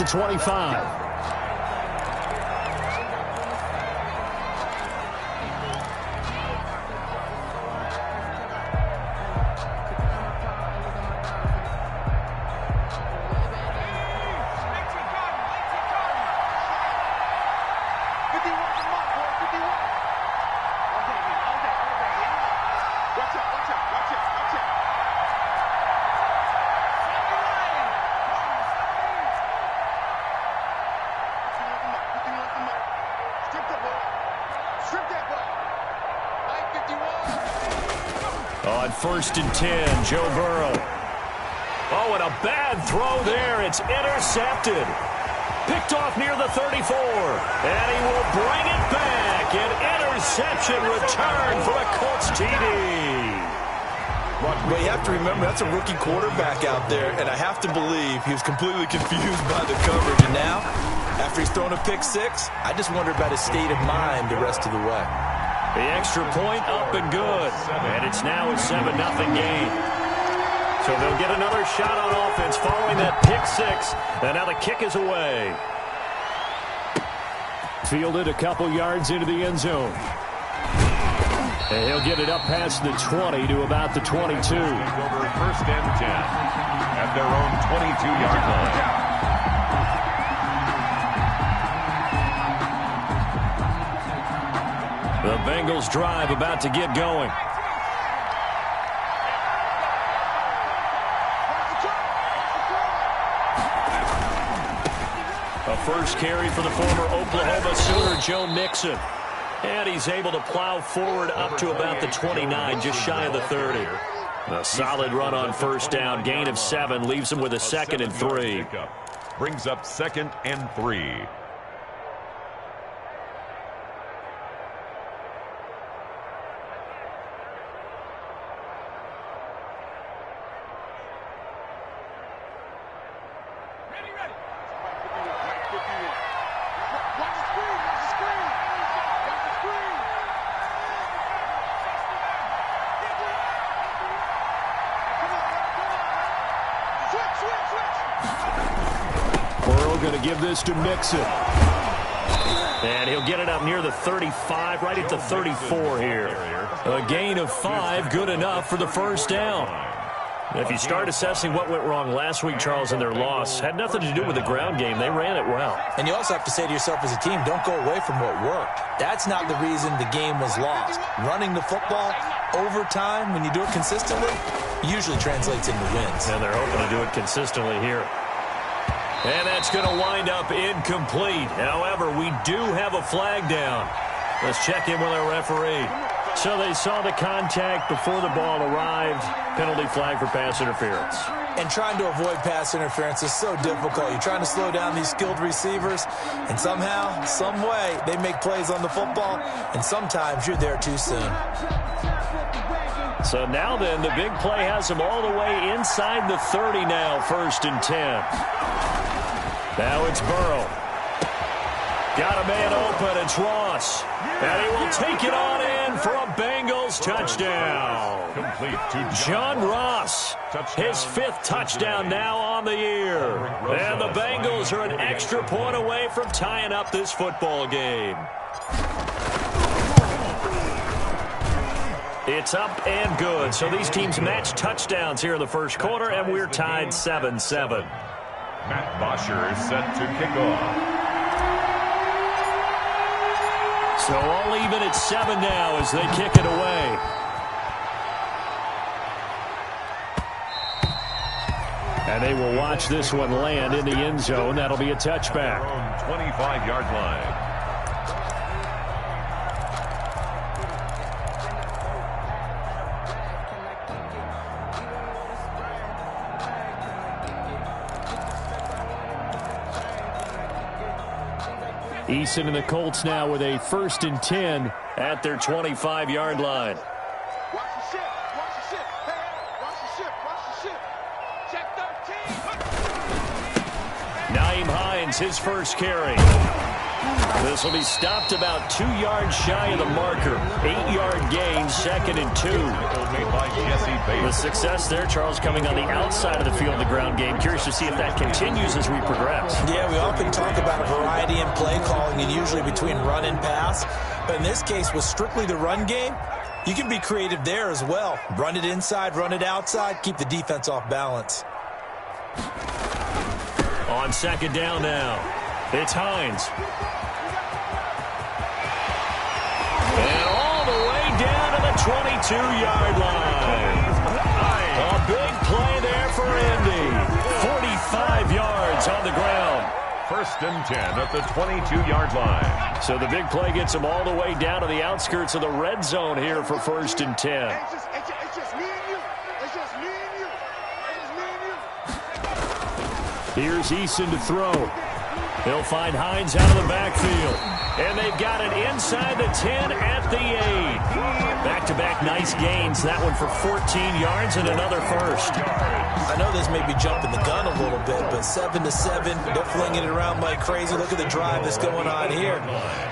the 25. On 1st and 10, Joe Burrow. Oh, and a bad throw there. It's intercepted. Picked off near the 34. And he will bring it back. An interception return for a Colts TD. But you have to remember, that's a rookie quarterback out there, and I have to believe he was completely confused by the coverage. And now, after he's thrown a pick six, I just wonder about his state of mind the rest of the way. The extra point up and good. And it's now a 7-0 game. So they'll get another shot on offense following that pick six. And now the kick is away. Fielded a couple yards into the end zone. And he'll get it up past the 20 to about the 22. Over 1st and 10 at their own 22-yard line. The Bengals drive about to get going. A first carry for the former Oklahoma Sooner, Joe Mixon. And he's able to plow forward up to about the 29, just shy of the 30. A solid run on 1st down. Gain of 7 leaves him with a 2nd and 3. Brings up 2nd and 3. Burrow going to give this to Mixon. And he'll get it up near the 35, right at the 34 here. A gain of 5, good enough for the 1st down. If you start assessing what went wrong last week, Charles, in their loss, had nothing to do with the ground game. They ran it well. And you also have to say to yourself as a team, don't go away from what worked. That's not the reason the game was lost. Running the football over time, when you do it consistently, usually translates into wins. And they're hoping to do it consistently here. And that's going to wind up incomplete. However, we do have a flag down. Let's check in with our referee. So they saw the contact before the ball arrived. Penalty flag for pass interference. And trying to avoid pass interference is so difficult. You're trying to slow down these skilled receivers, and somehow, some way, they make plays on the football, and sometimes you're there too soon. So now then, the big play has them all the way inside the 30 now, 1st and 10. Now it's Burrow. Got a man open. It's Ross. And he will take it on in for a Bengals touchdown. Complete to John Ross. His 5th touchdown now on the year. And the Bengals are an extra point away from tying up this football game. It's up and good. So these teams match touchdowns here in the 1st quarter, and we're tied 7-7. Matt Bosher is set to kick off. So all even at 7 now as they kick it away. And they will watch this one land in the end zone. That'll be a touchback. 25-yard line. Eason and the Colts now with a 1st and 10 at their 25-yard line. Watch the ship. Watch the ship. Hey, watch the ship. Watch the ship. Check 13. Nyheim Hines, his first carry. This will be stopped about 2 yards shy of the marker. 8-yard gain, 2nd and 2. The success there, Charles, coming on the outside of the field of the ground game. Curious to see if that continues as we progress. Yeah, we often talk about a variety in play calling and usually between run and pass. But in this case, with strictly the run game, you can be creative there as well. Run it inside, run it outside, keep the defense off balance. On second down now, it's Hines. And all the way down to the 22-yard line. A big play there for Indy. 45 yards on the ground. First and 10 at the 22-yard line. So the big play gets them all the way down to the outskirts of the red zone here for first and 10. It's just me and you. It's just me and you. It's just me and you. Here's Eason to throw. He'll find Hines out of the backfield. And they've got it inside the 10 at the 8. Back-to-back nice gains. That one for 14 yards and another first. I know this may be jumping the gun a little bit, but 7-7, they're flinging it around like crazy. Look at the drive that's going on here.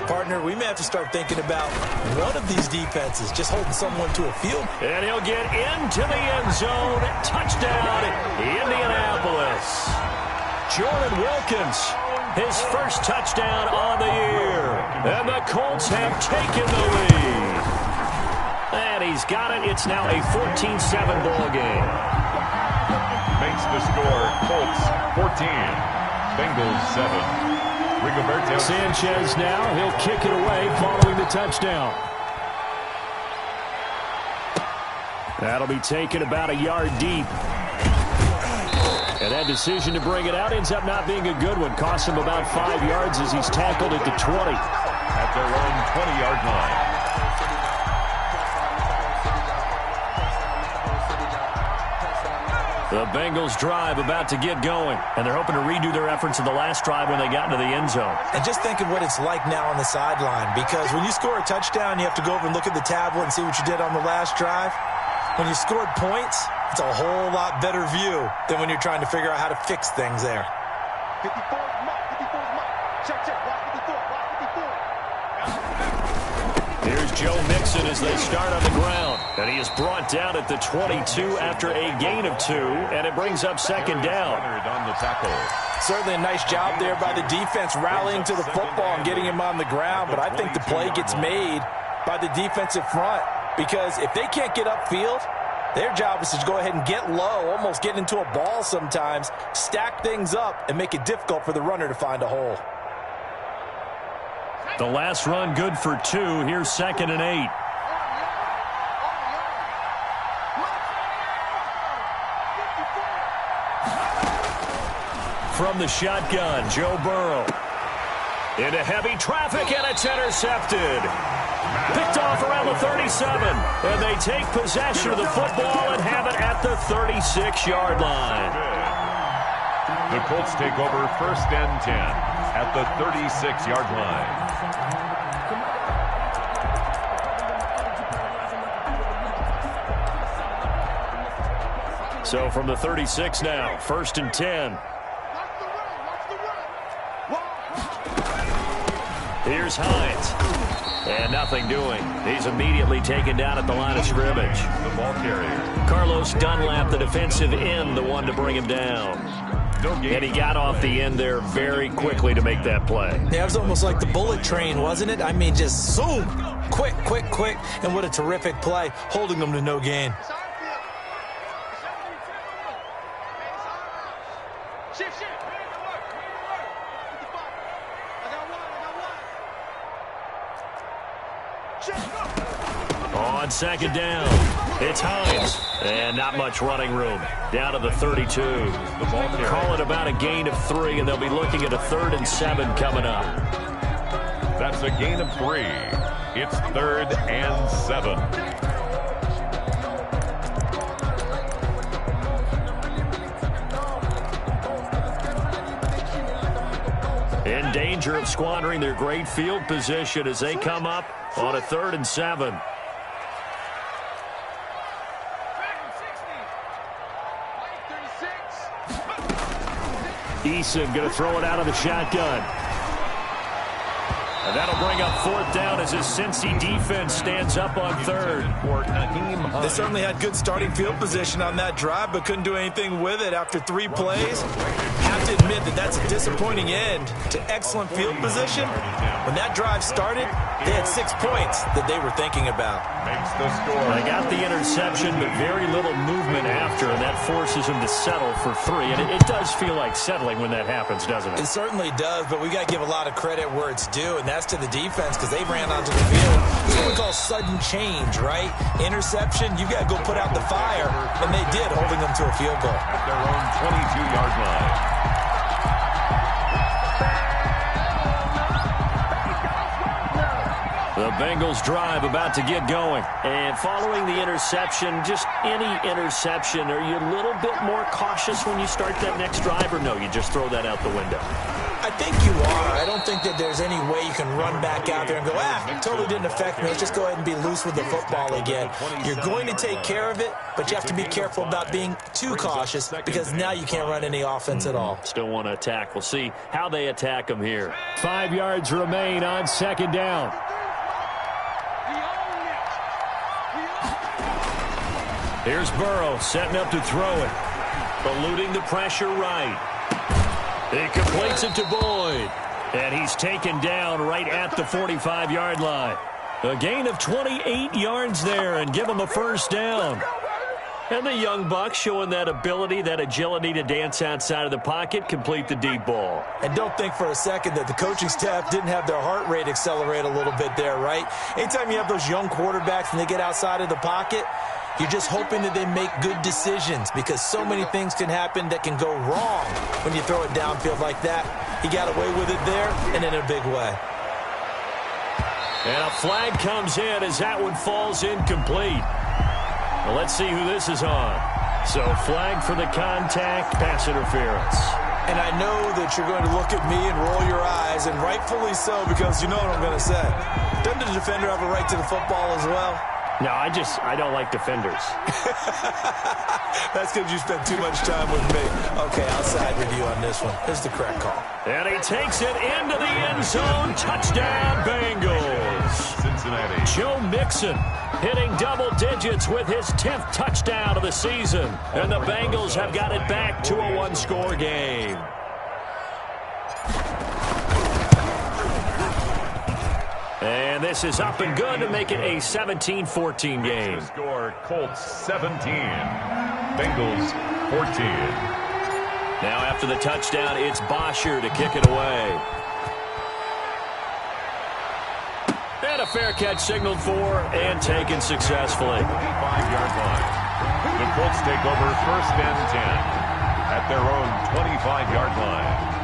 Partner, we may have to start thinking about one of these defenses just holding someone to a field. And he'll get into the end zone. Touchdown, Indianapolis. Jordan Wilkins, his first touchdown on the year. And the Colts have taken the lead. And he's got it. It's now a 14-7 ball game. Makes the score Colts 14, Bengals 7. Rigoberto Sanchez now. He'll kick it away following the touchdown. That'll be taken about a yard deep. And that decision to bring it out ends up not being a good one. Costs him about 5 yards as he's tackled at the 20. At their own 20-yard line. The Bengals drive about to get going, and they're hoping to redo their efforts in the last drive when they got into the end zone. And just think of what it's like now on the sideline, because when you score a touchdown, you have to go over and look at the tablet and see what you did on the last drive. When you scored points, it's a whole lot better view than when you're trying to figure out how to fix things there. 54 mark. Check. Block 54. Here's Joe Mixon as they start on the ground. And he is brought down at the 22 after a gain of 2, and it brings up second down. On the tackle. Certainly a nice job there by the defense rallying to the football and getting him on the ground, but I think the play gets made by the defensive front, because if they can't get upfield, their job is to go ahead and get low, almost get into a ball sometimes, stack things up, and make it difficult for the runner to find a hole. The last run good for 2. Here's second and 8. From the shotgun, Joe Burrow. Into heavy traffic, and it's intercepted. Picked off around the 37, and they take possession of the football and have it at the 36-yard line. The Colts take over first and 10 at the 36-yard line. So from the 36 now, first and 10. Here's Hines. And nothing doing. He's immediately taken down at the line of scrimmage. The ball carrier. Carlos Dunlap, the defensive end, the one to bring him down. And he got off the end there very quickly to make that play. Yeah, it was almost like the bullet train, wasn't it? I mean, just zoom. Quick. And what a terrific play, holding them to no gain. On second down, it's Hines. And not much running room. Down to the 32. The ball carrier. Call it about a gain of 3, and they'll be looking at a 3rd and 7 coming up. That's a gain of 3. It's 3rd and 7. In danger of squandering their great field position as they come up on a 3rd and 7. Eason going to throw it out of the shotgun. And that'll bring up 4th down as his Cincy defense stands up on 3rd. They certainly had good starting field position on that drive, but couldn't do anything with it after 3 plays. Have to admit that that's a disappointing end to excellent field position. When that drive started, they had 6 points that they were thinking about. Makes the score. They got the interception, but very little movement after, and that forces them to settle for 3. And it does feel like settling when that happens, doesn't it? It certainly does, but we got to give a lot of credit where it's due, and that's to the defense because they ran onto the field. It's what we call sudden change, right? Interception, you got to go put out the fire, and they did, holding them to a field goal. At their own 22-yard line. The Bengals drive about to get going. And following the interception, just any interception, are you a little bit more cautious when you start that next drive, or no, you just throw that out the window? I think you are. I don't think that there's any way you can run back out there and go, it totally didn't affect me. Let's just go ahead and be loose with the football again. You're going to take care of it, but you have to be careful about being too cautious because now you can't run any offense at all. Still want to attack. We'll see how they attack them here. 5 yards remain on 2nd down. Here's Burrow setting up to throw it. Eluding the pressure right. He completes it to Boyd. And he's taken down right at the 45-yard line. A gain of 28 yards there and give him a 1st down. And the young buck showing that ability, that agility to dance outside of the pocket, complete the deep ball. And don't think for a second that the coaching staff didn't have their heart rate accelerate a little bit there, right? Anytime you have those young quarterbacks and they get outside of the pocket, you're just hoping that they make good decisions because so many things can happen that can go wrong when you throw it downfield like that. He got away with it there and in a big way. And a flag comes in as that one falls incomplete. Well, let's see who this is on. So flag for the contact, pass interference. And I know that you're going to look at me and roll your eyes, and rightfully so because you know what I'm going to say. Doesn't the defender have a right to the football as well? No, I don't like defenders. That's because you spent too much time with me. Okay, I'll side with you on this one. Here's the correct call. And he takes it into the end zone. Touchdown, Bengals. Cincinnati. Joe Mixon hitting double digits with his 10th touchdown of the season. And the Bengals have got it back to a 1-score game. And this is up and good to make it a 17-14 game. Score, Colts 17, Bengals 14. Now after the touchdown, it's Bosher to kick it away. And a fair catch signaled for and taken successfully. 25-yard line. The Colts take over 1st and 10 at their own 25-yard line.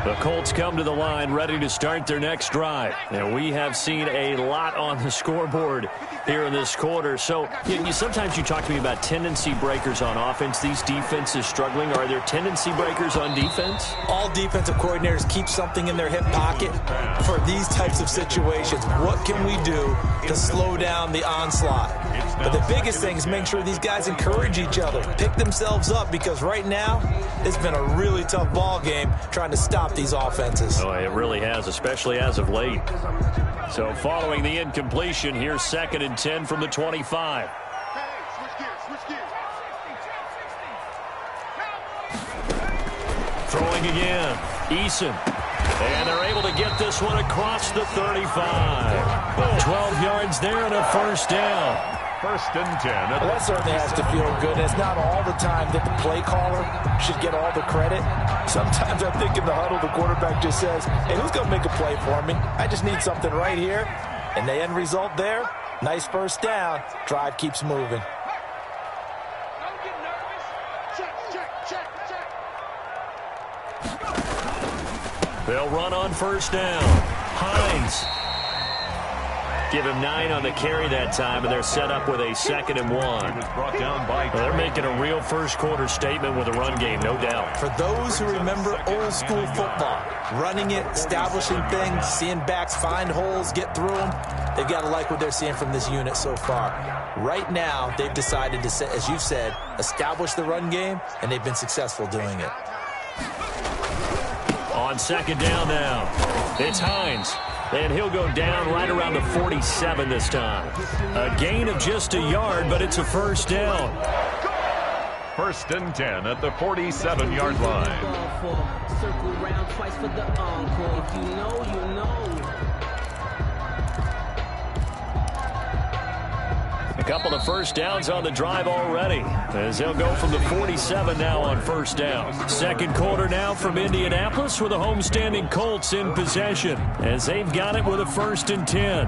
The Colts come to the line ready to start their next drive. And we have seen a lot on the scoreboard here in this quarter. So sometimes you talk to me about tendency breakers on offense. These defenses struggling. Are there tendency breakers on defense? All defensive coordinators keep something in their hip pocket for these types of situations. What can we do to slow down the onslaught? But the biggest thing is making sure these guys encourage each other, pick themselves up, because right now it's been a really tough ball game trying to stop these offenses. Oh, it really has, especially as of late. So following the incompletion, here's 2nd and 10 from the 25. Throwing again, Eason. And they're able to get this one across the 35. 12 yards there and a 1st down. 1st and 10. Well, that certainly has to feel good. It's not all the time that the play caller should get all the credit. Sometimes I think in the huddle, the quarterback just says, hey, who's going to make a play for me? I just need something right here. And the end result there, nice 1st down. Drive keeps moving. Don't get nervous. Check. They'll run on 1st down. Hines. Give him 9 on the carry that time, and they're set up with a 2nd and 1. Brought down by They're making a real first-quarter statement with a run game, no doubt. For those who remember old-school football, running it, establishing things, seeing backs find holes, get through them, They've got to like what they're seeing from this unit so far. Right now, they've decided to, as you said, establish the run game, and they've been successful doing it. On second down now, it's Hines. And he'll go down right around the 47 this time. A gain of just a yard, but it's a first down. 1st and 10 at the 47-yard line. Circle round twice for the encore. If you know, you know. A couple of first downs on the drive already, as they'll go from the 47 now on first down. Second quarter now from Indianapolis with the homestanding Colts in possession, as they've got it with a 1st and 10.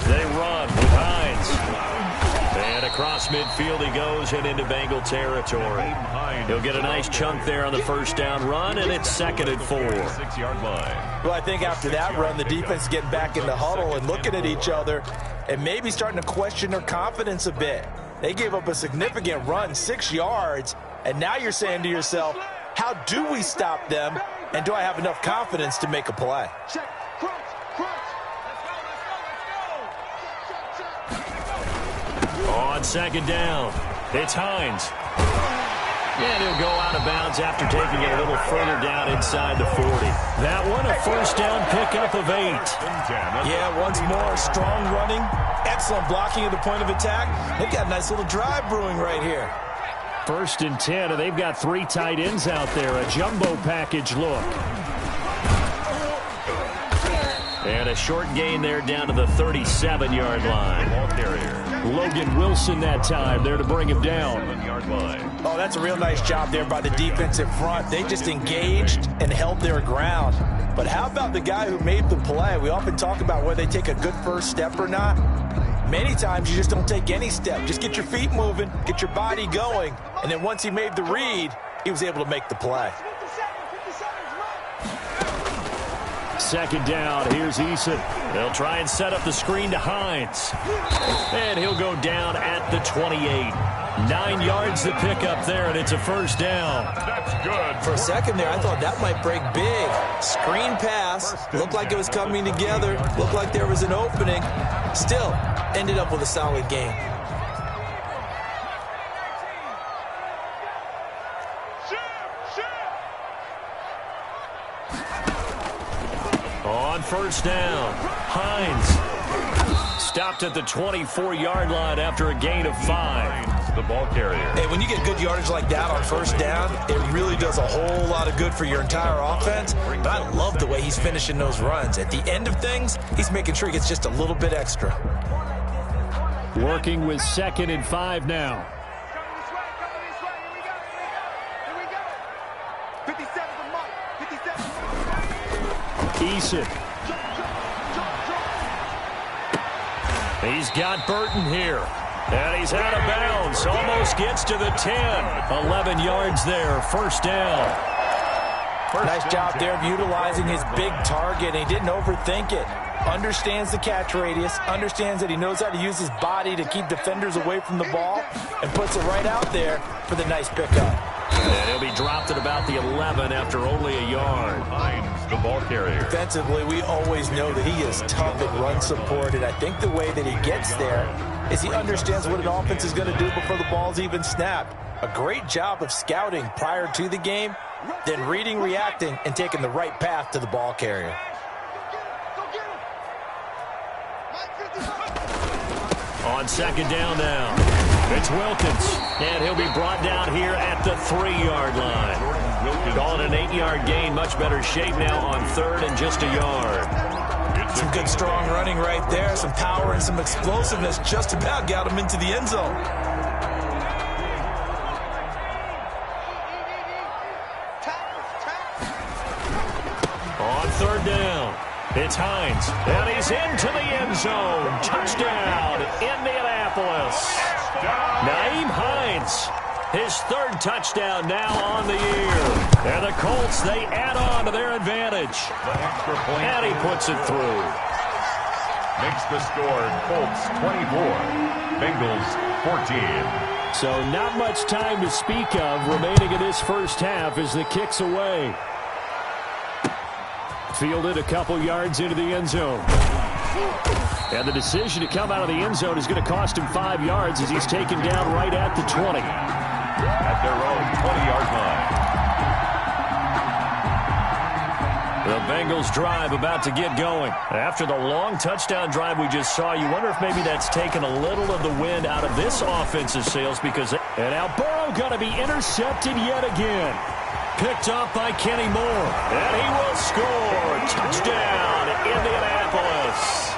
They run with Hines. And across midfield he goes and into Bengal territory. He'll get a nice chunk there on the first down run, and it's 2nd and 4. 6-yard line. Well, I think after that run, the defense is getting back in the huddle and looking at each other and maybe starting to question their confidence a bit. They gave up a significant run, 6 yards, and now you're saying to yourself, how do we stop them, and do I have enough confidence to make a play? Check. Crunch. On second down, it's Hines. And he'll go out of bounds after taking it a little further down inside the 40. That one, a first down pickup of 8. Yeah, once more, strong running, excellent blocking at the point of attack. They've got a nice little drive brewing right here. 1st and 10, and they've got 3 tight ends out there, a jumbo package look. And a short gain there down to the 37-yard line. Ball carrier. Logan Wilson that time there to bring him down. 7-yard line. Oh, that's a real nice job there by the defense in front. They just engaged and held their ground. But how about the guy who made the play? We often talk about whether they take a good first step or not. Many times you just don't take any step. Just get your feet moving, get your body going, and then once he made the read, he was able to make the play. 2nd down, here's Eason. They'll try and set up the screen to Hines. And he'll go down at the 28. 9 yards to pick up there, and it's a first down. That's good. For a second there, I thought that might break big. Screen pass, looked like it was coming together, looked like there was an opening. Still, ended up with a solid game. On first down, Hines stopped at the 24-yard line after a gain of 5. The ball carrier. Hey, when you get good yardage like that on first down, it really does a whole lot of good for your entire offense. But I love the way he's finishing those runs. At the end of things, he's making sure he gets just a little bit extra. Working with 2nd and 5 now. Coming this way. Here we go. 57 the mark. 57 Eason. He's got Burton here. And he's out of bounds. Almost gets to the 10. 11 yards there. First down. Nice job there of utilizing his big target. He didn't overthink it. Understands the catch radius. Understands that he knows how to use his body to keep defenders away from the ball. And puts it right out there for the nice pickup. And he'll be dropped at about the 11 after only a yard. Hines, the ball carrier. Defensively, we always know that he is tough in run support. And I think the way that he gets there is he understands what an offense is going to do before the ball's even snapped. A great job of scouting prior to the game, then reading, reacting, and taking the right path to the ball carrier. On second down now, it's Wilkins. And he'll be brought down here at the 3-yard line. Call it an 8-yard gain. Much better shape now on 3rd and just a yard. Some good strong running right there. Some power and some explosiveness. Just about got him into the end zone. On 3rd down, it's Hines. And he's into the end zone. Touchdown, Indianapolis. Nyheim Hines, his 3rd touchdown now on the year. And the Colts, they add on to their advantage. And he puts it through. Makes the score Colts 24, Bengals 14. So not much time to speak of remaining in this first half as the kick's away. Fielded a couple yards into the end zone. And the decision to come out of the end zone is going to cost him 5 yards as he's taken down right at the 20. At their own 20-yard line. The Bengals drive about to get going. After the long touchdown drive we just saw, you wonder if maybe that's taken a little of the wind out of this offensive sails because... And now Burrow going to be intercepted yet again. Picked up by Kenny Moore. And he will score. Touchdown, Indianapolis.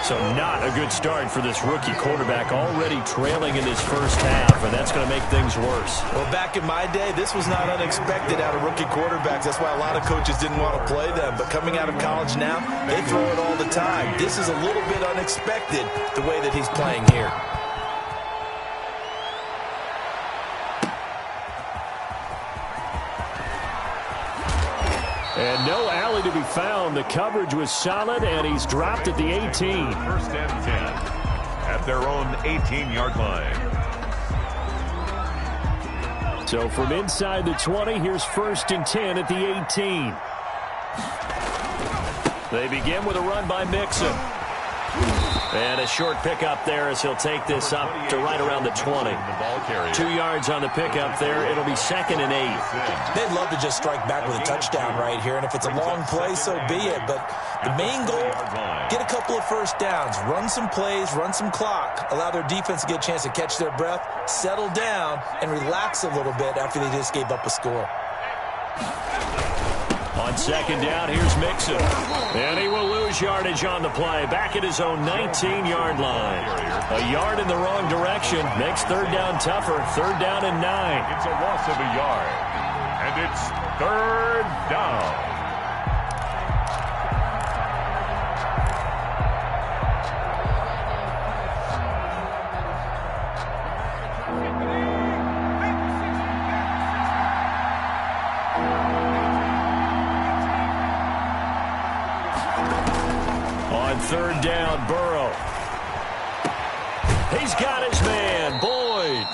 So not a good start for this rookie quarterback, already trailing in this first half, and that's going to make things worse. Well, back in my day, this was not unexpected out of rookie quarterbacks. That's why a lot of coaches didn't want to play them. But coming out of college now, they throw it all the time. This is a little bit unexpected, the way that he's playing here. And no alley to be found. The coverage was solid, and he's dropped at the 18. First and 10 at their own 18-yard line. So from inside the 20, here's first and 10 at the 18. They begin with a run by Mixon. And a short pickup there as he'll take this up to right around the 20. 2 yards on the pickup there. It'll be second and 8. They'd love to just strike back with a touchdown right here, and if it's a long play, so be it. But the main goal, get a couple of first downs, run some plays, run some clock, allow their defense to get a chance to catch their breath, settle down, and relax a little bit after they just gave up a score. On second down, here's Mixon. And he will lose yardage on the play. Back at his own 19-yard line. A yard in the wrong direction makes third down tougher. Third down and 9. It's a loss of a yard. And it's third down. Third down, Burrow. He's got his man, Boyd.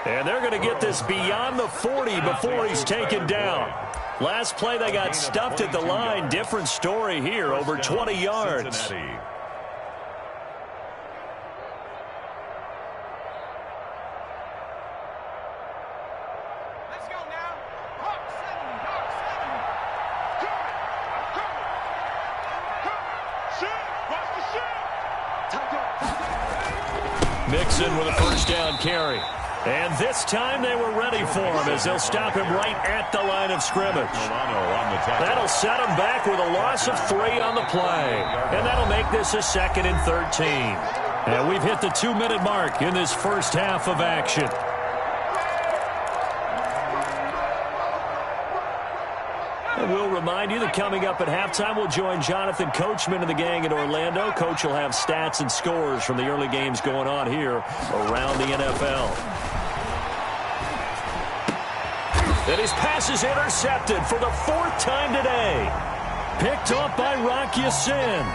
And they're going to get this beyond the 40 before he's taken down. Last play, they got stuffed at the line. Different story here, over 20 yards. Cincinnati. Mixon with a first down carry. And this time they were ready for him as they'll stop him right at the line of scrimmage. That'll set him back with a loss of 3 on the play. And that'll make this a second and 13. And we've hit the 2-minute mark in this first half of action. And we'll remind you that coming up at halftime, we'll join Jonathan Coachman and the gang in Orlando. Coach will have stats and scores from the early games going on here around the NFL. And his pass is intercepted for the 4th time today. Picked off by Rock Ya-Sin.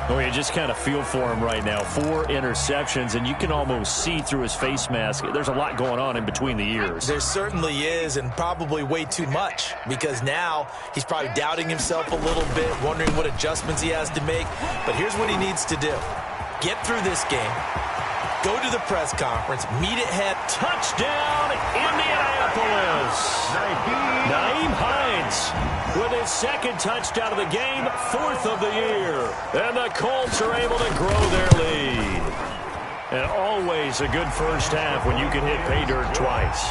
Oh, you just kind of feel for him right now. 4 interceptions, and you can almost see through his face mask. There's a lot going on in between the ears. There certainly is, and probably way too much, because now he's probably doubting himself a little bit, wondering what adjustments he has to make. But here's what he needs to do. Get through this game. Go to the press conference, meet at head. Touchdown, Indianapolis! Nyheim Hines with his 2nd touchdown of the game, 4th of the year. And the Colts are able to grow their lead. And always a good first half when you can hit pay dirt twice.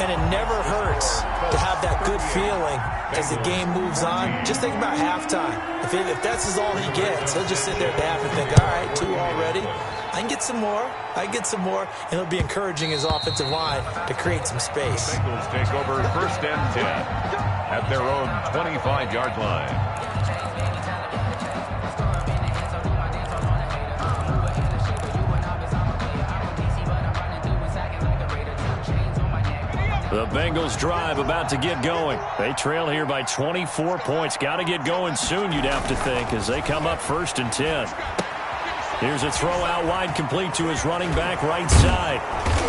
And it never hurts to have that good feeling as the game moves on. Just think about halftime. If that's all he gets, he'll just sit there at the half and think, all right, 2 already. I can get some more. I can get some more. And he'll be encouraging his offensive line to create some space. Bengals take over first and 10 at their own 25-yard line. The Bengals drive about to get going. They trail here by 24 points. Got to get going soon, you'd have to think, as they come up first and 10. Here's a throw out wide, complete to his running back right side.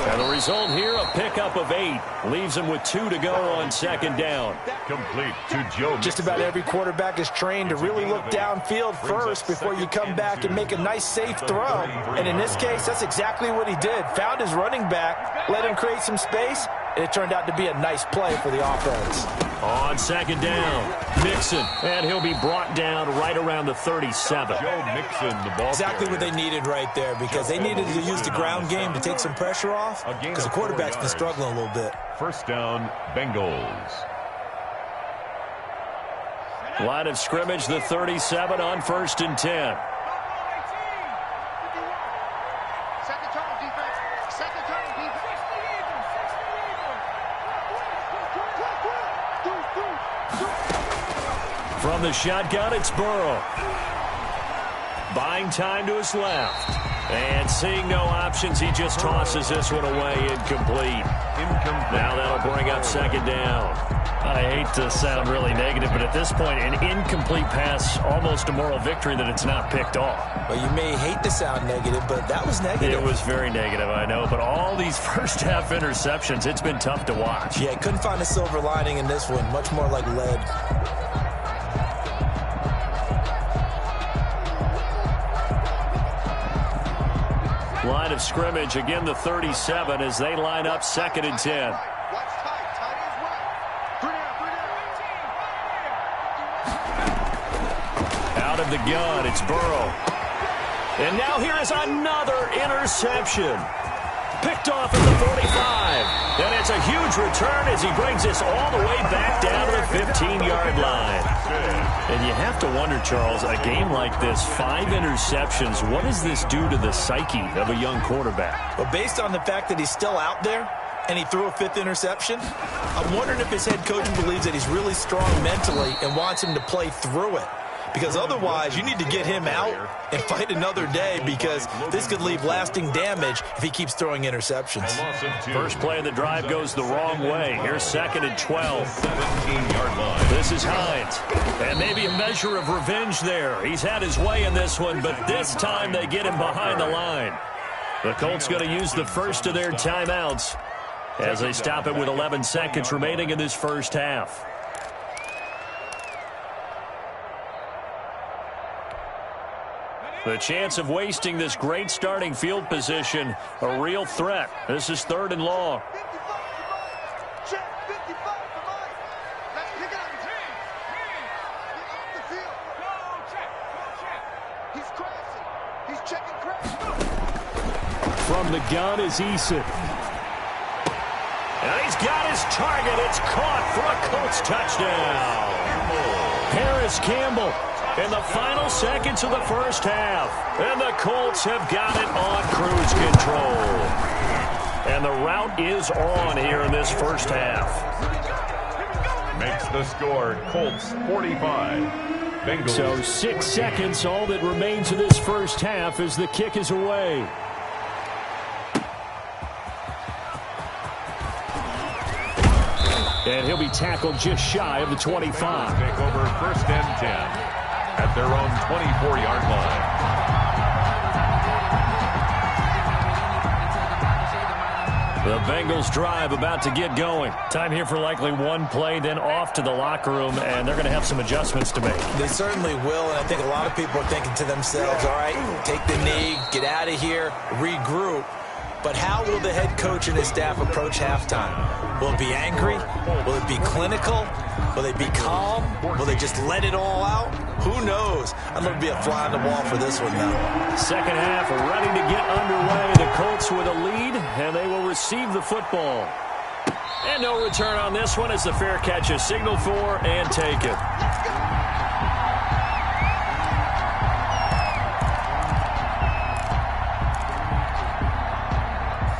And the result here, a pickup of 8. Leaves him with 2 to go on second down. Complete to Joe. Just about every quarterback is trained to really look downfield first before you come back and make a nice, safe throw. And in this case, that's exactly what he did. Found his running back, let him create some space, and it turned out to be a nice play for the offense. On second down, Mixon, and he'll be brought down right around the 37. Joe Mixon, the ball. Exactly what they needed right there, because they needed to use the ground game to take some pressure off, because the quarterback's been struggling a little bit. First down, Bengals. Line of scrimmage, the 37 on 1st and 10. From the shotgun, it's Burrow. Buying time to his left. And seeing no options, he just tosses this one away, incomplete. Now that'll bring up second down. I hate to sound really negative, but at this point, an incomplete pass, almost a moral victory that it's not picked off. Well, you may hate to sound negative, but that was negative. It was very negative, I know, but all these first-half interceptions, it's been tough to watch. Yeah, couldn't find a silver lining in this one, much more like lead. Line of scrimmage, again the 37 as they line up 2nd and 10. Out of the gun, it's Burrow. And now here is another interception. Picked off at the 45. And it's a huge return as he brings this all the way back down to the 15-yard line. And you have to wonder, Charles, a game like this, 5 interceptions, what does this do to the psyche of a young quarterback? Well, based on the fact that he's still out there and he threw a 5th interception, I'm wondering if his head coach believes that he's really strong mentally and wants him to play through it. Because otherwise, you need to get him out and fight another day, because this could leave lasting damage if he keeps throwing interceptions. First play of the drive goes the wrong way. Here's 2nd and 12. 17-yard line. This is Hines. And maybe a measure of revenge there. He's had his way in this one, but this time they get him behind the line. The Colts going to use the first of their timeouts as they stop it with 11 seconds remaining in this first half. The chance of wasting this great starting field position, a real threat. This is 3rd and long. From the gun is Eason. And he's got his target. It's caught for a Colts touchdown. Harris Campbell. In the final seconds of the first half. And the Colts have got it on cruise control. And the route is on here in this first half. Makes the score Colts 45. Bengals. So 6 seconds, all that remains of this first half as the kick is away. And he'll be tackled just shy of the 25. Take over 1st and 10. At their own 24-yard line. The Bengals drive about to get going. Time here for likely one play, then off to the locker room, and they're going to have some adjustments to make. They certainly will, and I think a lot of people are thinking to themselves, all right, take the knee, get out of here, regroup. But how will the head coach and his staff approach halftime? Will it be angry? Will it be clinical? Will they be calm? Will they just let it all out? Who knows? I'd love to be a fly on the wall for this one, though. Second half ready to get underway. The Colts with a lead, and they will receive the football. And no return on this one as the fair catch is signaled for and taken.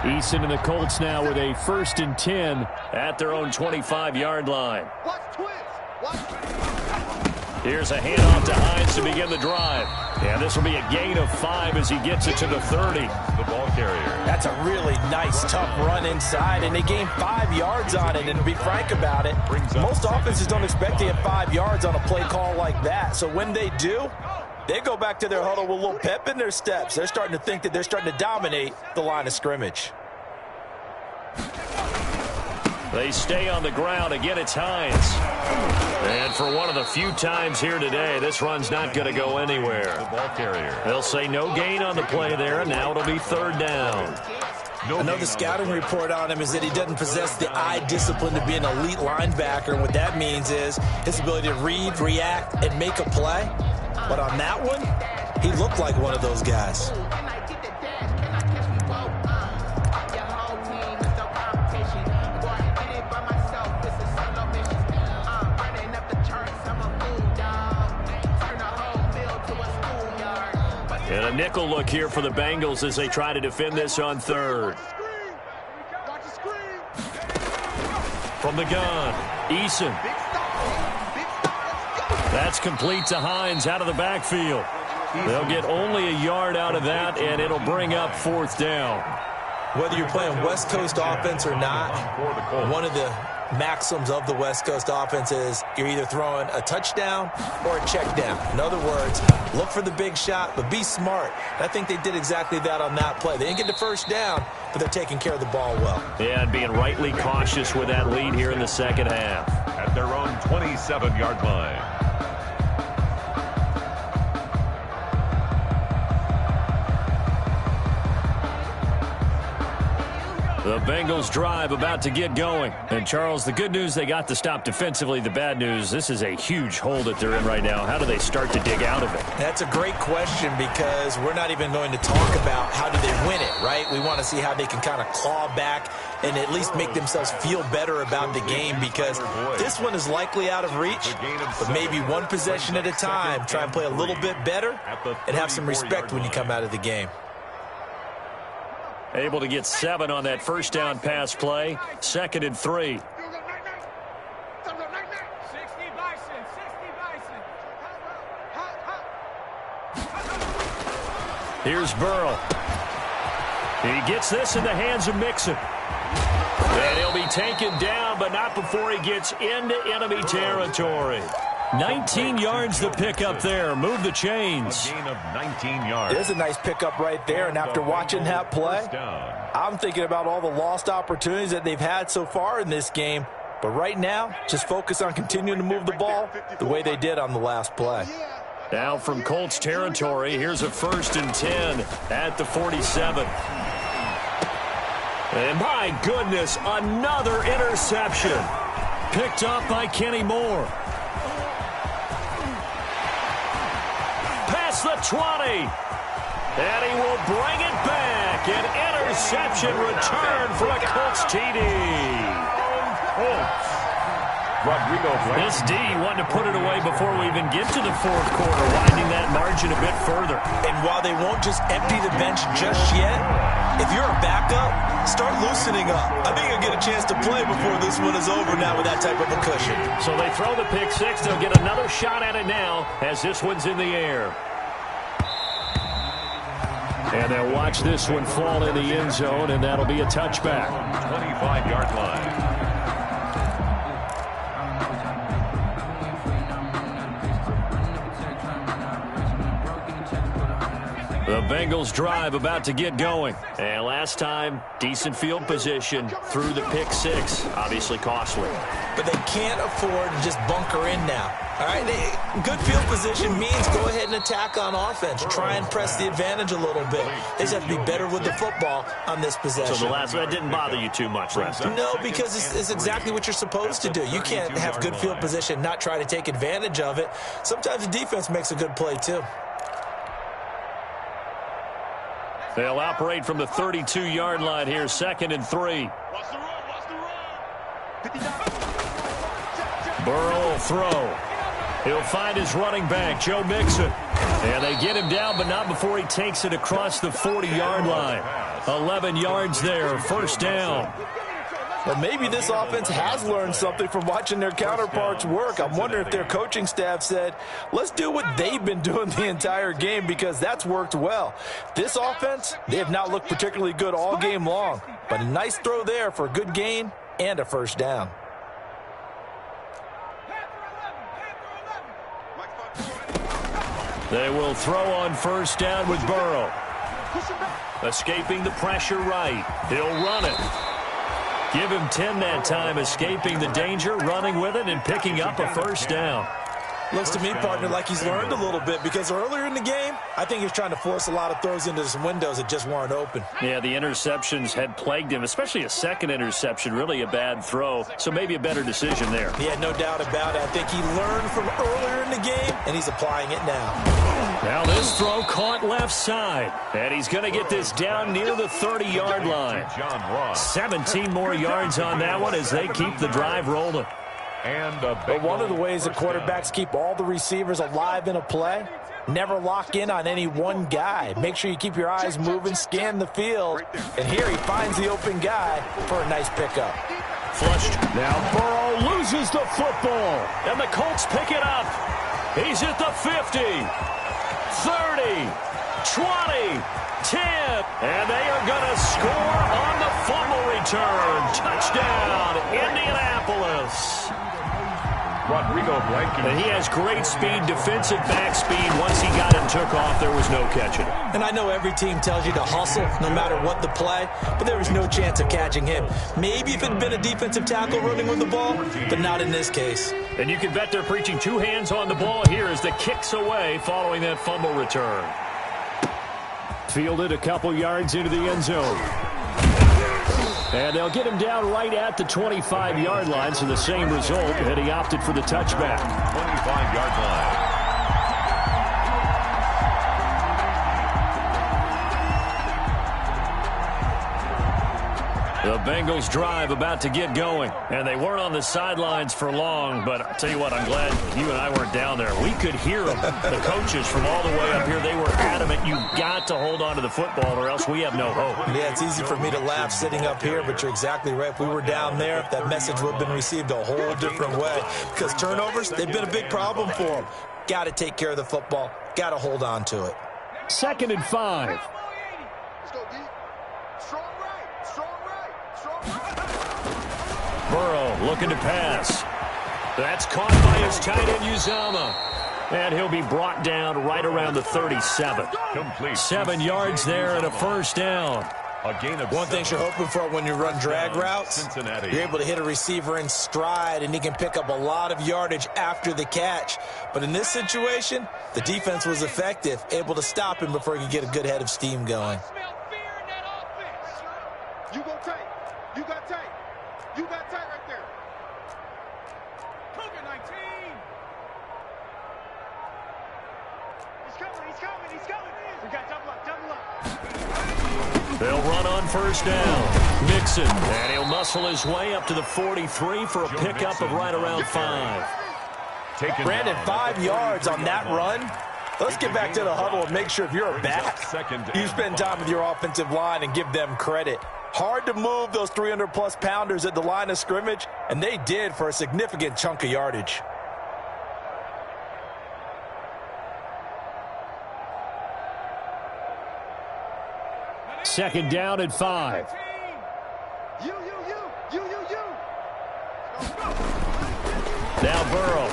Eason and the Colts now with a 1st and 10 at their own 25-yard line. Here's a handoff to Hines to begin the drive. And this will be a gain of 5 as he gets it to the 30. The ball carrier. That's a really nice, tough run inside, and they gained 5 yards on it. And to be frank about it, most offenses don't expect to get 5 yards on a play call like that. So when they do, They go back to their huddle with a little pep in their steps. They're starting to think that they're starting to dominate the line of scrimmage. They stay on the ground. Again, it's Hines. And for one of the few times here today, this run's not going to go anywhere. The ball carrier. They'll say no gain on the play there, and now it'll be third down. Another scouting report on him is that he doesn't possess the eye discipline to be an elite linebacker. And what that means is his ability to read, react, and make a play. But on that one, he looked like one of those guys. And a nickel look here for the Bengals as they try to defend this on third. From the gun, Eason. That's complete to Hines out of the backfield. They'll get only a yard out of that, and it'll bring up fourth down. Whether you're playing West Coast offense or not, one of the maxims of the West Coast offense is you're either throwing a touchdown or a check down. In other words, look for the big shot, but be smart. I think they did exactly that on that play. They didn't get the first down, but they're taking care of the ball well. Yeah, and being rightly cautious with that lead here in the second half. At their own 27-yard line. The Bengals drive about to get going. And, Charles, the good news, they got the stop defensively. The bad news, this is a huge hole that they're in right now. How do they start to dig out of it? That's a great question because we're not even going to talk about how do they win it, right? We want to see how they can kind of claw back and at least make themselves feel better about the game because this one is likely out of reach, but maybe one possession at a time. Try and play a little bit better and have some respect when you come out of the game. Able to get 7 on that first down pass play. 2nd and 3. Here's Burrow. He gets this in the hands of Mixon. And he'll be taken down, but not before he gets into enemy territory. 19 yards to pick up there. Move the chains. A gain of 19 yards. There's a nice pickup right there, and after watching that play, I'm thinking about all the lost opportunities that they've had so far in this game. But right now, just focus on continuing to move the ball the way they did on the last play. Now from Colts territory, here's a 1st and 10 at the 47. And my goodness, another interception. Picked up by Kenny Moore. Past the 20. And he will bring it back. An interception return for a Colts TD. This D wanted to put it away before we even get to the fourth quarter, widening that margin a bit further. And while they won't just empty the bench just yet, if you're a backup, start loosening up. I think you'll get a chance to play before this one is over now with that type of a cushion. So they throw the pick six. They'll get another shot at it now as this one's in the air. And they'll watch this one fall in the end zone, and that'll be a touchback. 25-yard line. The Bengals drive about to get going. And last time, decent field position through the pick six. Obviously costly. But they can't afford to just bunker in now. All right, good field position means go ahead and attack on offense. Try and press the advantage a little bit. They just have to be better with the football on this possession. So the last one didn't bother you too much last time? No, because it's exactly what you're supposed to do. You can't have good field position, not try to take advantage of it. Sometimes the defense makes a good play, too. They'll operate from the 32-yard line here, 2nd and 3. Burrow will throw. He'll find his running back, Joe Mixon. And they get him down, but not before he takes it across the 40-yard line. 11 yards there, first down. Well, maybe this offense has learned something from watching their counterparts work. I'm wondering if their coaching staff said, let's do what they've been doing the entire game because that's worked well. This offense, they have not looked particularly good all game long. But a nice throw there for a good gain and a first down. They will throw on first down with Burrow. Escaping the pressure right. He'll run it. Give him 10 that time, escaping the danger, running with it, and picking up a first down. Looks to me, partner, like he's learned a little bit, because earlier in the game, I think he was trying to force a lot of throws into some windows that just weren't open. Yeah, the interceptions had plagued him, especially a second interception, really a bad throw, so maybe a better decision there. Yeah, no doubt about it. I think he learned from earlier in the game, and he's applying it now. Now this throw caught left side, and he's going to get this down near the 30-yard line. 17 more yards on that one as they keep the drive rolling. But one of the ways the quarterbacks keep all the receivers alive in a play, never lock in on any one guy. Make sure you keep your eyes moving, scan the field. And here he finds the open guy for a nice pickup. Flushed. Now Burrow loses the football, and the Colts pick it up. He's at the 50, 30, 20, 10, and they are going to score on the fumble return. Touchdown, Indianapolis. Rodrigo Blankenship. And he has great speed, defensive back speed. Once he got it and took off, there was no catching it. And I know every team tells you to hustle no matter what the play, but there was no chance of catching him. Maybe if it had been a defensive tackle running with the ball, but not in this case. And you can bet they're preaching two hands on the ball here as the kick's away following that fumble return. Fielded a couple yards into the end zone. And they'll get him down right at the 25-yard line, so the same result, and he opted for the touchback. 25-yard line. The Bengals drive about to get going, and they weren't on the sidelines for long, but I'll tell you what, I'm glad you and I weren't down there. We could hear them. The coaches from all the way up here, they were adamant, you've got to hold on to the football or else we have no hope. Yeah, it's easy for me to laugh sitting up here, but you're exactly right. If we were down there, that message would have been received a whole different way, because turnovers, they've been a big problem for them. Got to take care of the football. Got to hold on to it. 2nd and 5. Let's go, D. Strong right. Strong right. Strong right. Burrow looking to pass. That's caught by his tight end, Uzama. And he'll be brought down right around the 37. Complete. 7 yards there and a first down. A gain of One thing you're hoping for when you run drag routes, Cincinnati. you're able to hit a receiver in stride, and he can pick up a lot of yardage after the catch. But in this situation, the defense was effective, able to stop him before he could get a good head of steam going. Smell fear in that offense. You go tight. You got tight. You got tight right there. Cougar 19. He's coming. He's coming. He's coming. We got double up. Double up. They'll run on first down. Mixon, and he'll muscle his way up to the 43 for a pickup of right around 5. Brandon, 5 yards on that run. Let's get back to the huddle and make sure if you're a back, you spend time with your offensive line and give them credit. Hard to move those 300-plus pounders at the line of scrimmage, and they did for a significant chunk of yardage. Second down at 5. You. Now Burrow.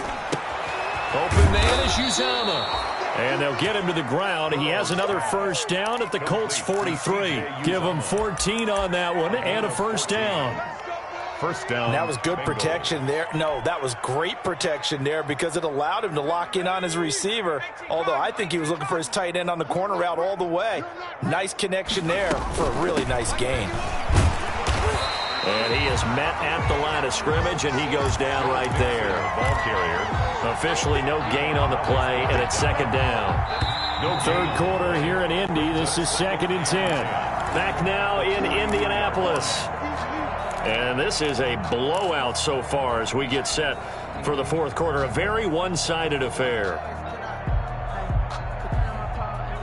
Open man is Uzama. And they'll get him to the ground. He has another first down at the Colts 43. Give him 14 on that one and a first down. First down. That was good protection there. No, that was great protection there because it allowed him to lock in on his receiver, although I think he was looking for his tight end on the corner route all the way. Nice connection there for a really nice gain. And he is met at the line of scrimmage, and he goes down right there. Ball carrier. Officially no gain on the play, and it's second down. Third quarter here in Indy. This is 2nd and 10. Back now in Indianapolis. And this is a blowout so far as we get set for the fourth quarter. A very one-sided affair.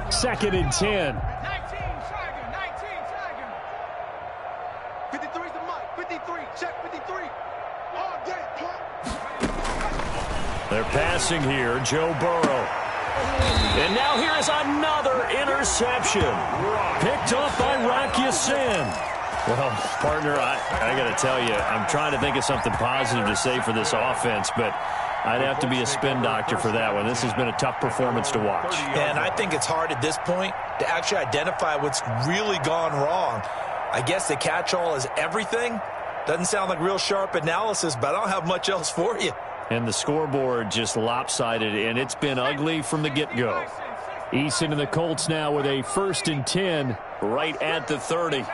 2nd and 10. 19, Tiger. 53's the mic. 53. Check 53. All day. They're passing here. Joe Burrow. And now here is another interception. Picked up by Rock Ya-Sin. Well, partner, I got to tell you, I'm trying to think of something positive to say for this offense, but I'd have to be a spin doctor for that one. This has been a tough performance to watch. And I think it's hard at this point to actually identify what's really gone wrong. I guess the catch-all is everything. Doesn't sound like real sharp analysis, but I don't have much else for you. And the scoreboard just lopsided, and it's been ugly from the get-go. Eason and the Colts now with a 1st and 10 right at the 30.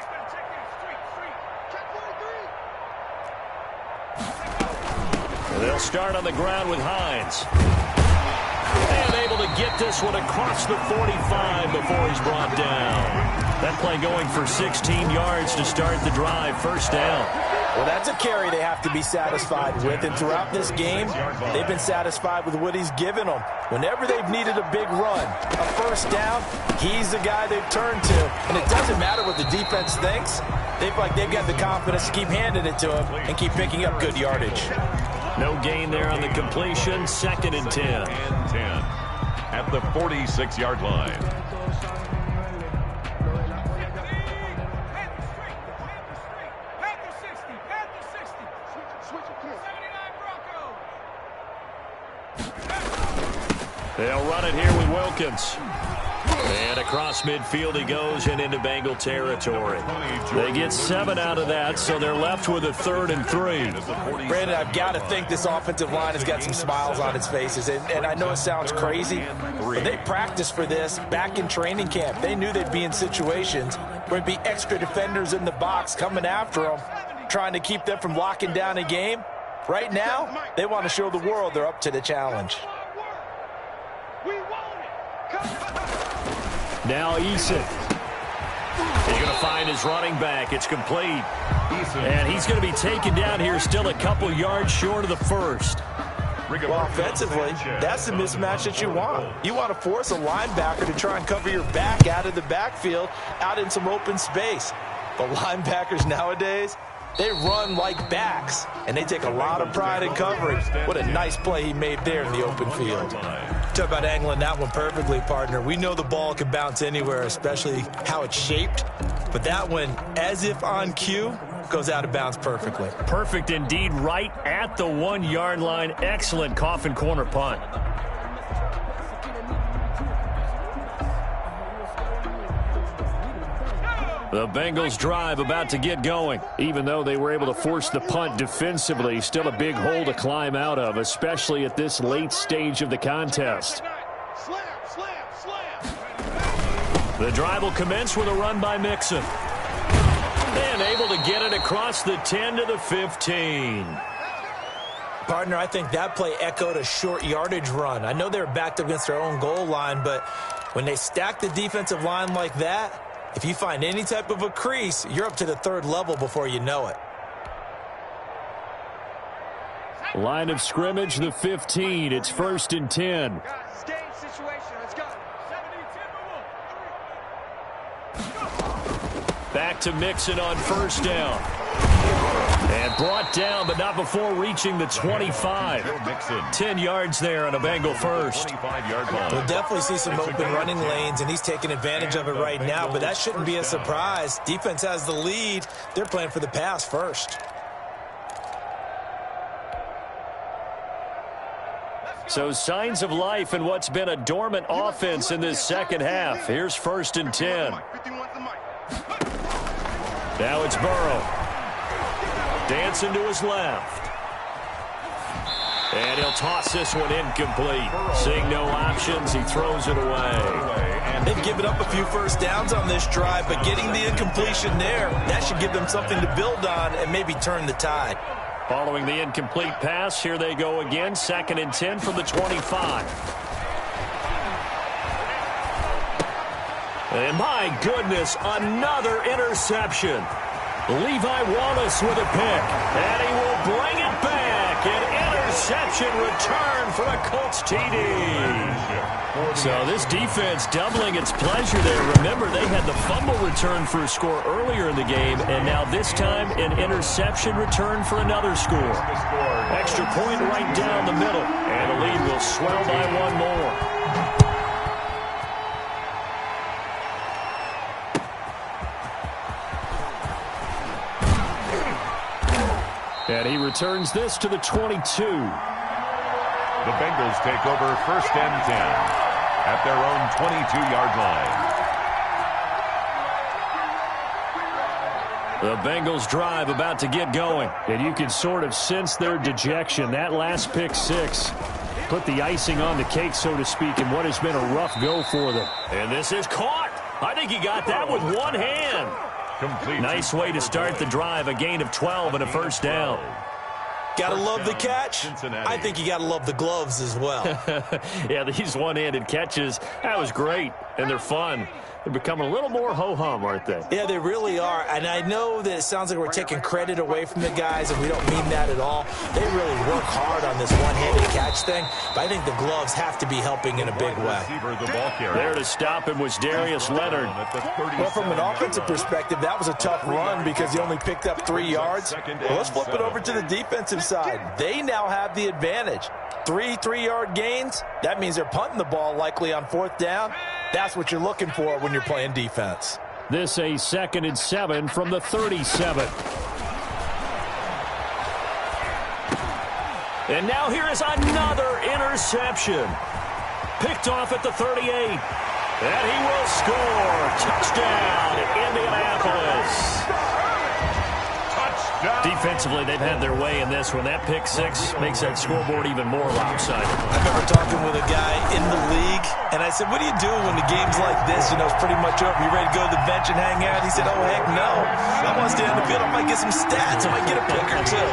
They'll start on the ground with Hines. And able to get this one across the 45 before he's brought down. That play going for 16 yards to start the drive. 1st down. Well, that's a carry they have to be satisfied with. And throughout this game, they've been satisfied with what he's given them. Whenever they've needed a big run, a 1st down, he's the guy they've turned to. And it doesn't matter what the defense thinks. They feel like they've got the confidence to keep handing it to him and keep picking up good yardage. No gain there on the completion. 2nd and 10. And 10 at the 46-yard line. They'll run it here with Wilkins. And across midfield he goes and into Bengal territory. They get 7 out of that, so they're left with a 3rd and 3. Brandon, I've got to think this offensive line has got some smiles on its faces. And I know it sounds crazy, but they practiced for this back in training camp. They knew they'd be in situations where it'd be extra defenders in the box coming after them, trying to keep them from locking down a game. Right now, they want to show the world they're up to the challenge. Now Eason. He's going to find his running back. It's complete. And he's going to be taken down here still a couple yards short of the 1st. Well, offensively, that's the mismatch that you want. You want to force a linebacker to try and cover your back out of the backfield, out in some open space. The linebackers nowadays, they run like backs, and they take a lot of pride in covering. What a nice play he made there in the open field. Talk about angling that one perfectly, partner. We know the ball can bounce anywhere, especially how it's shaped. But that one, as if on cue, goes out of bounds perfectly. Perfect indeed, right at the 1-yard line. Excellent coffin corner punt. The Bengals drive about to get going. Even though they were able to force the punt defensively, still a big hole to climb out of, especially at this late stage of the contest. The drive will commence with a run by Mixon. And able to get it across the 10 to the 15. Partner, I think that play echoed a short yardage run. I know they were backed up against their own goal line, but when they stack the defensive line like that, if you find any type of a crease, you're up to the 3rd level before you know it. Line of scrimmage, the 15. It's 1st and 10. Back to Mixon on 1st down. And brought down, but not before reaching the 25. 10 yards there on a Bengal 1st. We'll definitely see some open running lanes, and he's taking advantage of it right now, but that shouldn't be a surprise. Defense has the lead. They're playing for the pass first. So signs of life in what's been a dormant offense in this 2nd half. Here's 1st and 10. Now it's Burrow. Dancing to his left. And he'll toss this one incomplete. Seeing no options, he throws it away. They've given up a few 1st downs on this drive, but getting the incompletion there, that should give them something to build on and maybe turn the tide. Following the incomplete pass, here they go again. 2nd and 10 from the 25. And my goodness, another interception. Levi Wallace with a pick, and he will bring it back. An interception return for a Colts TD. So this defense doubling its pleasure there. Remember, they had the fumble return for a score earlier in the game, and now this time an interception return for another score. Extra point right down the middle, and the lead will swell by 1 more. And he returns this to the 22. The Bengals take over 1st and 10 at their own 22-yard line. The Bengals drive about to get going, and you can sort of sense their dejection. That last pick six put the icing on the cake, so to speak, in what has been a rough go for them. And this is caught. I think he got that with one hand. Complete. Nice way to start the drive, a gain of 12 and a first down. Gotta love the catch. I think you gotta love the gloves as well. Yeah, these one-handed catches, that was great, and they're fun. They're becoming a little more ho-hum, aren't they? Yeah, they really are. And I know that it sounds like we're taking credit away from the guys, and we don't mean that at all. They really work hard on this one-handed catch thing, but I think the gloves have to be helping in a big way. There to stop him was Darius Leonard. Well, from an offensive perspective, that was a tough run because he only picked up 3 yards. Well, let's flip it over to the defensive side. They now have the advantage. 3 3-yard gains, that means they're punting the ball likely on 4th down. That's what you're looking for when you're playing defense. This a 2nd and 7 from the 37. And now here is another interception. Picked off at the 38. And he will score. Touchdown, Indianapolis. Defensively, they've had their way in this one. That pick six makes that scoreboard even more lopsided. I remember talking with a guy in the league, and I said, what do you do when the game's like this? You know, it's pretty much over. You ready to go to the bench and hang out? He said, oh, heck no. I want to stay on the field. I might get some stats. I might get a pick or two.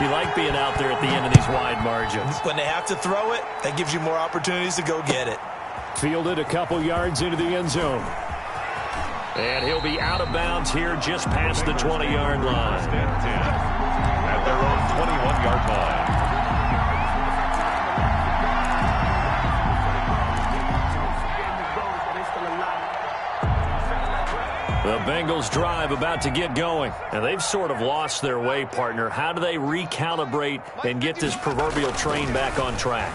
You like being out there at the end of these wide margins. When they have to throw it, that gives you more opportunities to go get it. Fielded a couple yards into the end zone. And he'll be out of bounds here just past the 20-yard line. At their own 21-yard line. The Bengals drive about to get going. And they've sort of lost their way, partner. How do they recalibrate and get this proverbial train back on track?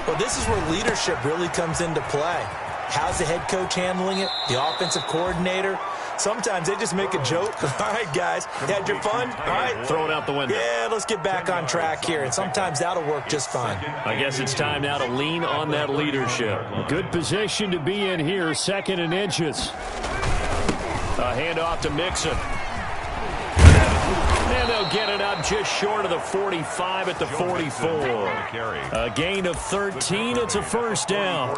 Well, this is where leadership really comes into play. How's the head coach handling it? The offensive coordinator? Sometimes they just make a joke. All right, guys, you had your fun? All right. Throw it out the window. Yeah, let's get back on track here. And sometimes that'll work just fine. I guess it's time now to lean on that leadership. Good position to be in here, 2nd and inches. A handoff to Mixon. And they'll get it up just short of the 45 at the 44. A gain of 13. It's a first down.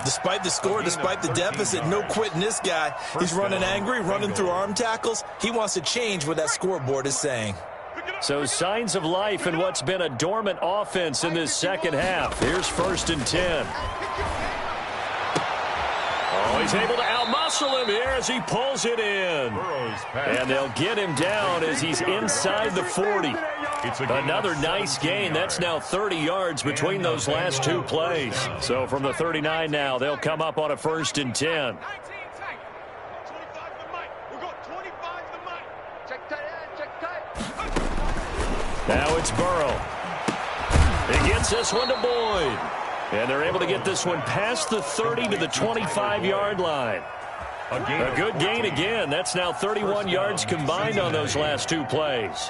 Despite the score, despite the deficit, no quitting this guy. He's running angry, running through arm tackles. He wants to change what that scoreboard is saying. So signs of life in what's been a dormant offense in this second half. Here's 1st and 10. Oh, he's able to outmuscle him here as he pulls it in. And they'll get him down as he's inside the 40. Another nice gain. That's now 30 yards between those last 2 plays. So from the 39 now, they'll come up on a 1st and 10. Now it's Burrow. He gets this one to Boyd. And they're able to get this one past the 30 to the 25-yard line. A good gain again. That's now 31 yards combined on those last 2 plays.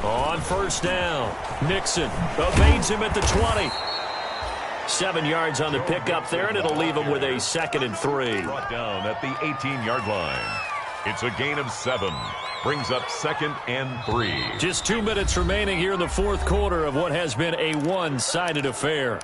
On 1st down, Mixon evades him at the 20. 7 yards on the pickup there, and it'll leave him with a 2nd and 3. Brought down at the 18-yard line. It's a gain of 7. Brings up 2nd and 3. Just 2 minutes remaining here in the 4th quarter of what has been a one-sided affair.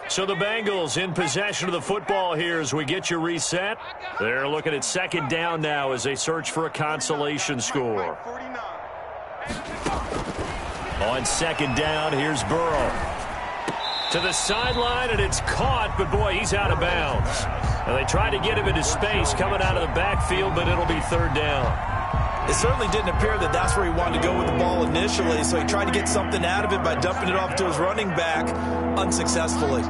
So the Bengals in possession of the football here as we get you reset. They're looking at 2nd down now as they search for a consolation score. On 2nd down, here's Burrow. To the sideline, and it's caught, but boy, he's out of bounds. And they try to get him into space coming out of the backfield, but it'll be 3rd down. It certainly didn't appear that that's where he wanted to go with the ball initially, so he tried to get something out of it by dumping it off to his running back unsuccessfully.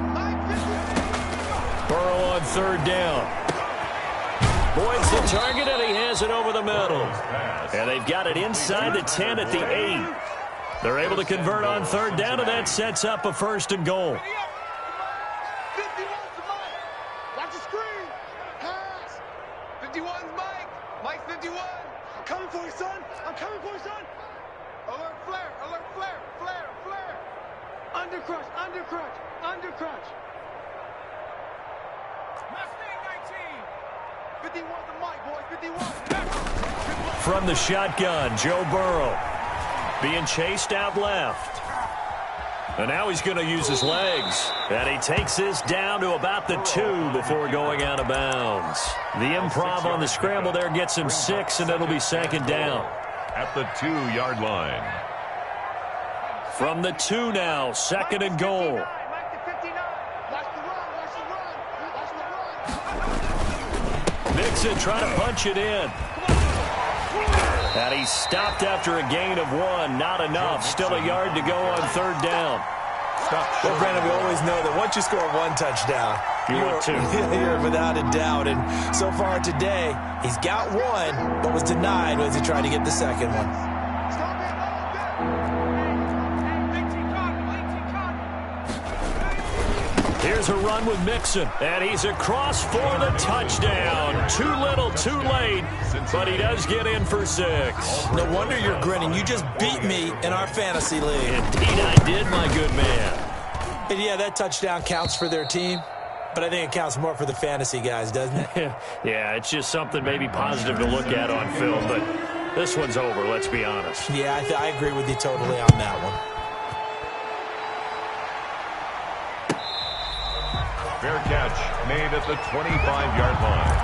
third down. Boyd's the target, and he has it over the middle. And they've got it inside the 10 at the 8. They're able to convert on third down, and that sets up a first and goal. 51's to Mike. Watch the screen. Pass. 51's Mike. Mike 51. I'm coming for you, son. I'm coming for you, son. Alert flare. Alert flare. Flare. Flare. Under crutch. Under crutch. Under crutch. Mustang 19. 51's to Mike, boys. 51. From the shotgun, Joe Burrow being chased out left. And now he's going to use his legs. And he takes this down to about the 2 before going out of bounds. The improv on the scramble there gets him 6, and it'll be second down. At the 2-yard line. From the 2 now, second and goal. Mike to 59. Watch the run. Watch the run. Watch the run. Mixon trying to punch it in. And he's stopped after a gain of 1. Not enough. Still a yard to go on third down. Well, Brandon, we always know that once you score one touchdown, you're without a doubt. And so far today, he's got one, but was denied as he tried to get the second one. Here's a run with Mixon, and he's across for the touchdown. Too little, too late, but he does get in for 6. No wonder you're grinning. You just beat me in our fantasy league. Indeed I did, my good man. And yeah, that touchdown counts for their team, but I think it counts more for the fantasy guys, doesn't it? Yeah, it's just something maybe positive to look at on film, but this one's over, let's be honest. Yeah, I agree with you totally on that one. Fair catch made at the 25-yard line.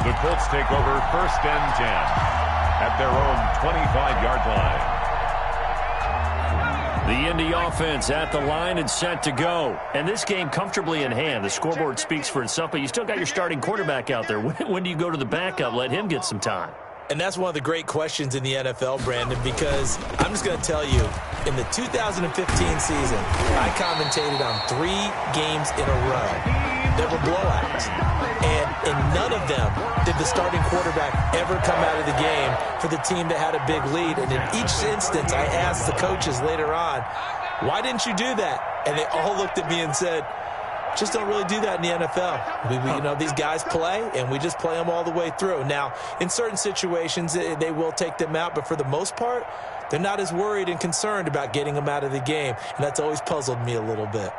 The Colts take over first and 10 at their own 25-yard line. The Indy offense at the line and set to go. And this game comfortably in hand. The scoreboard speaks for itself, but you still got your starting quarterback out there. When do you go to the backup? Let him get some time. And that's one of the great questions in the NFL, Brandon, because I'm just going to tell you, in the 2015 season, I commentated on 3 games in a row that were blowouts. And in none of them did the starting quarterback ever come out of the game for the team that had a big lead. And in each instance, I asked the coaches later on, why didn't you do that? And they all looked at me and said, just don't really do that in the NFL. You know, these guys play, and we just play them all the way through. Now, in certain situations, they will take them out, but for the most part, they're not as worried and concerned about getting them out of the game, and that's always puzzled me a little bit.